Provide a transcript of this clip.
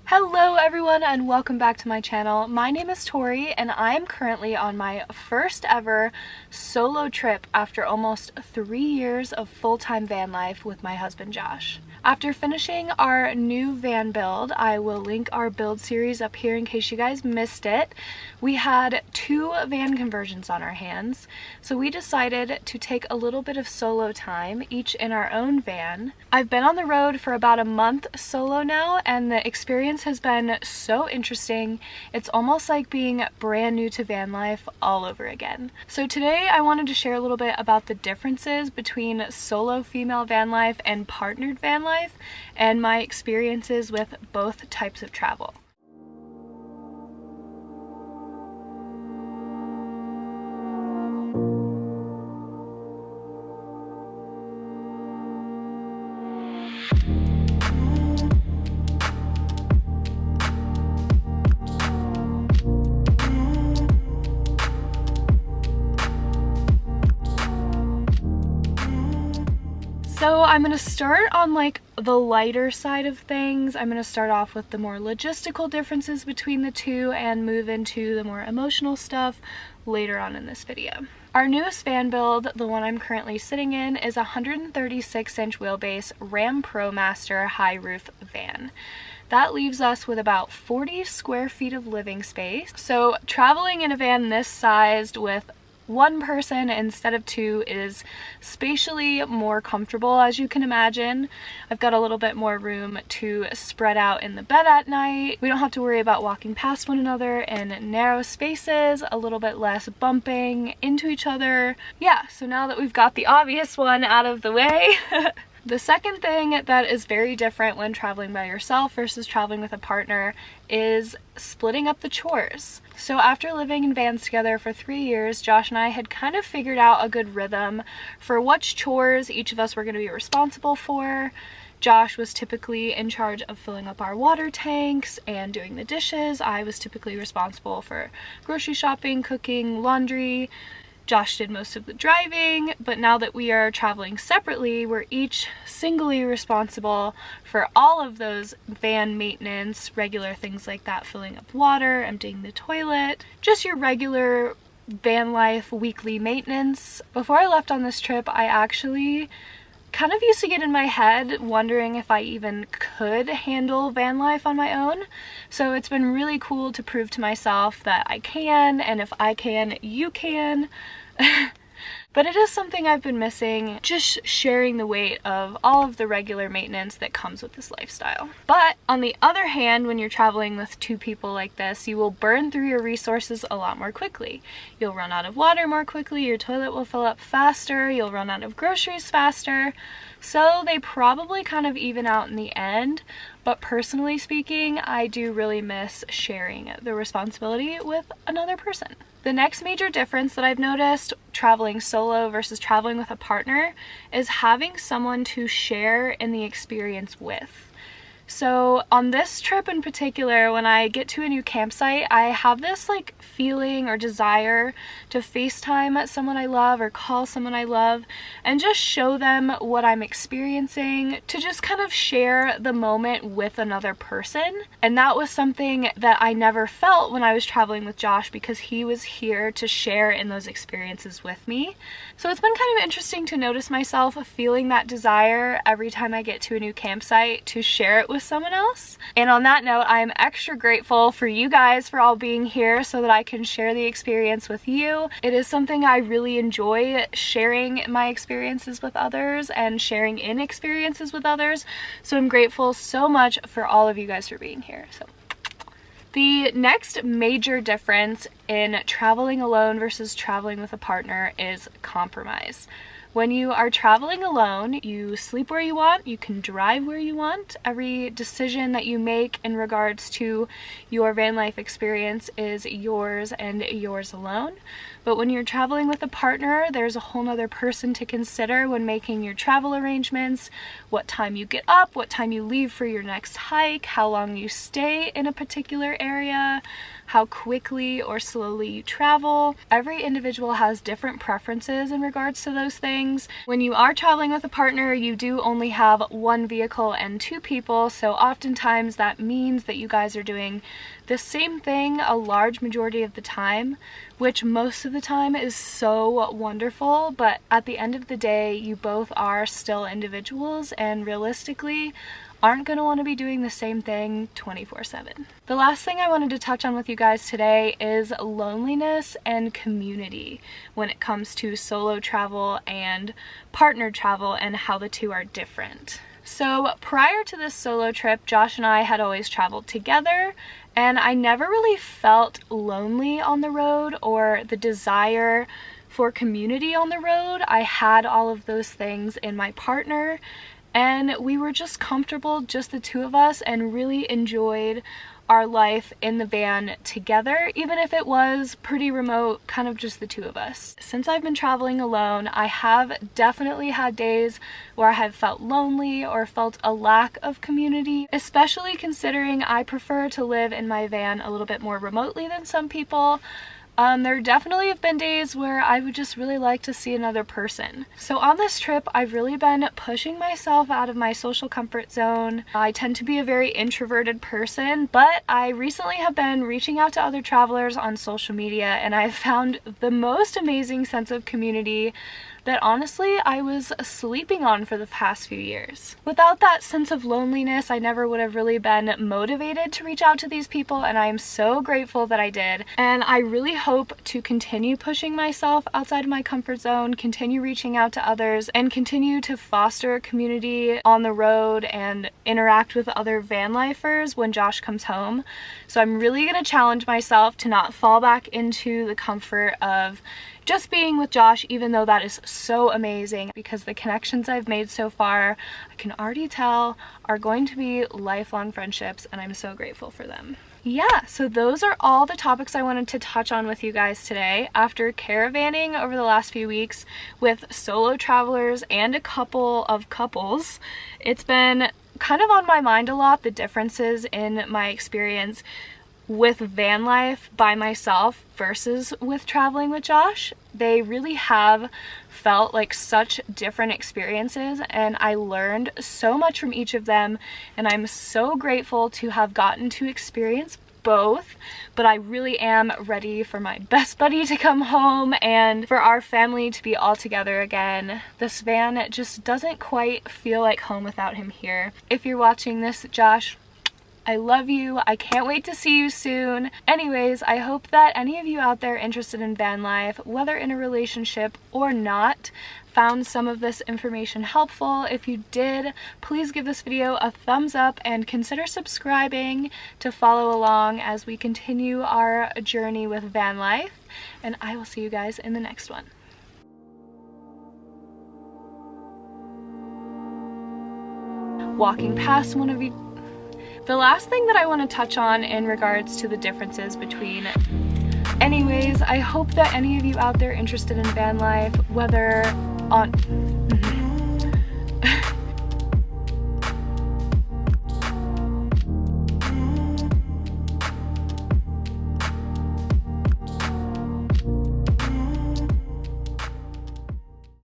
Hello everyone and welcome back to my channel. My name is Tori and I am currently on my first ever solo trip after almost 3 years of full-time van life with my husband Josh. After finishing our new van build, I will link our build series up here in case you guys missed it. We had 2 van conversions on our hands, so we decided to take a little bit of solo time, each in our own van. I've been on the road for about a month solo now and the experience has been so interesting. It's almost like being brand new to van life all over again. So today I wanted to share a little bit about the differences between solo female van life and partnered van life and my experiences with both types of travel. So I'm going to start on like the lighter side of things. I'm going to start off with the more logistical differences between the two and move into the more emotional stuff later on in this video. Our newest van build, the one I'm currently sitting in, is a 136-inch wheelbase Ram ProMaster high roof van. That leaves us with about 40 square feet of living space. So traveling in a van this sized with one person instead of 2 is spatially more comfortable, as you can imagine. I've got a little bit more room to spread out in the bed at night. We don't have to worry about walking past one another in narrow spaces, a little bit less bumping into each other. Yeah, so now that we've got the obvious one out of the way, the second thing that is very different when traveling by yourself versus traveling with a partner is splitting up the chores. So after living in vans together for 3 years, Josh and I had kind of figured out a good rhythm for which chores each of us were going to be responsible for. Josh was typically in charge of filling up our water tanks and doing the dishes. I was typically responsible for grocery shopping, cooking, laundry. Josh did most of the driving, but now that we are traveling separately, we're each singly responsible for all of those van maintenance, regular things like that, filling up water, emptying the toilet, just your regular van life weekly maintenance. Before I left on this trip, I actually kind of used to get in my head wondering if I even could handle van life on my own. So it's been really cool to prove to myself that I can, and if I can, you can. But it is something I've been missing, just sharing the weight of all of the regular maintenance that comes with this lifestyle. But on the other hand, when you're traveling with 2 people like this, you will burn through your resources a lot more quickly. You'll run out of water more quickly, your toilet will fill up faster, you'll run out of groceries faster. So they probably kind of even out in the end, but personally speaking, I do really miss sharing the responsibility with another person. The next major difference that I've noticed traveling solo versus traveling with a partner is having someone to share in the experience with. So on this trip in particular, when I get to a new campsite, I have this like feeling or desire to FaceTime someone I love or call someone I love and just show them what I'm experiencing, to just kind of share the moment with another person. And that was something that I never felt when I was traveling with Josh, because he was here to share in those experiences with me. So it's been kind of interesting to notice myself feeling that desire every time I get to a new campsite to share it with someone else. And on that note, I am extra grateful for you guys for all being here so that I can share the experience with you. It is something I really enjoy, sharing my experiences with others and sharing in experiences with others. So I'm grateful so much for all of you guys for being here. So the next major difference in traveling alone versus traveling with a partner is compromise. When you are traveling alone, you sleep where you want, you can drive where you want. Every decision that you make in regards to your van life experience is yours and yours alone. But when you're traveling with a partner, there's a whole nother person to consider when making your travel arrangements, what time you get up, what time you leave for your next hike, how long you stay in a particular area, how quickly or slowly you travel. Every individual has different preferences in regards to those things. things. When you are traveling with a partner, you do only have one vehicle and two people, so oftentimes that means that you guys are doing the same thing a large majority of the time, which most of the time is so wonderful, but at the end of the day, you both are still individuals and realistically aren't going to want to be doing the same thing 24/7. The last thing I wanted to touch on with you guys today is loneliness and community when it comes to solo travel and partner travel and how the two are different. So prior to this solo trip, Josh and I had always traveled together, and I never really felt lonely on the road or the desire for community on the road. I had all of those things in my partner, and we were just comfortable, just the two of us, and really enjoyed our life in the van together, even if it was pretty remote, kind of just the two of us. Since I've been traveling alone, I have definitely had days where I have felt lonely or felt a lack of community, especially considering I prefer to live in my van a little bit more remotely than some people. There definitely have been days where I would just really like to see another person. So on this trip, I've really been pushing myself out of my social comfort zone. I tend to be a very introverted person, but I recently have been reaching out to other travelers on social media, and I've found the most amazing sense of community that honestly I was sleeping on for the past few years. Without that sense of loneliness, I never would have really been motivated to reach out to these people, and I am so grateful that I did. And I really hope to continue pushing myself outside of my comfort zone, continue reaching out to others, and continue to foster community on the road and interact with other van lifers when Josh comes home. So I'm really gonna challenge myself to not fall back into the comfort of just being with Josh, even though that is so amazing, because the connections I've made so far, I can already tell, are going to be lifelong friendships, and I'm so grateful for them. Yeah, so those are all the topics I wanted to touch on with you guys today. After caravanning over the last few weeks with solo travelers and a couple of couples, it's been kind of on my mind a lot, the differences in my experience with van life by myself versus with traveling with Josh. They really have felt like such different experiences, and I learned so much from each of them, and I'm so grateful to have gotten to experience both. But I really am ready for my best buddy to come home and for our family to be all together again. This van just doesn't quite feel like home without him here. If you're watching this, Josh, I love you. I can't wait to see you soon. Anyways, I hope that any of you out there interested in van life, whether in a relationship or not, found some of this information helpful. If you did, please give this video a thumbs up and consider subscribing to follow along as we continue our journey with van life. And I will see you guys in the next one. Walking past one of you. The last thing that I want to touch on in regards to the differences between... Anyways, I hope that any of you out there interested in van life, whether on...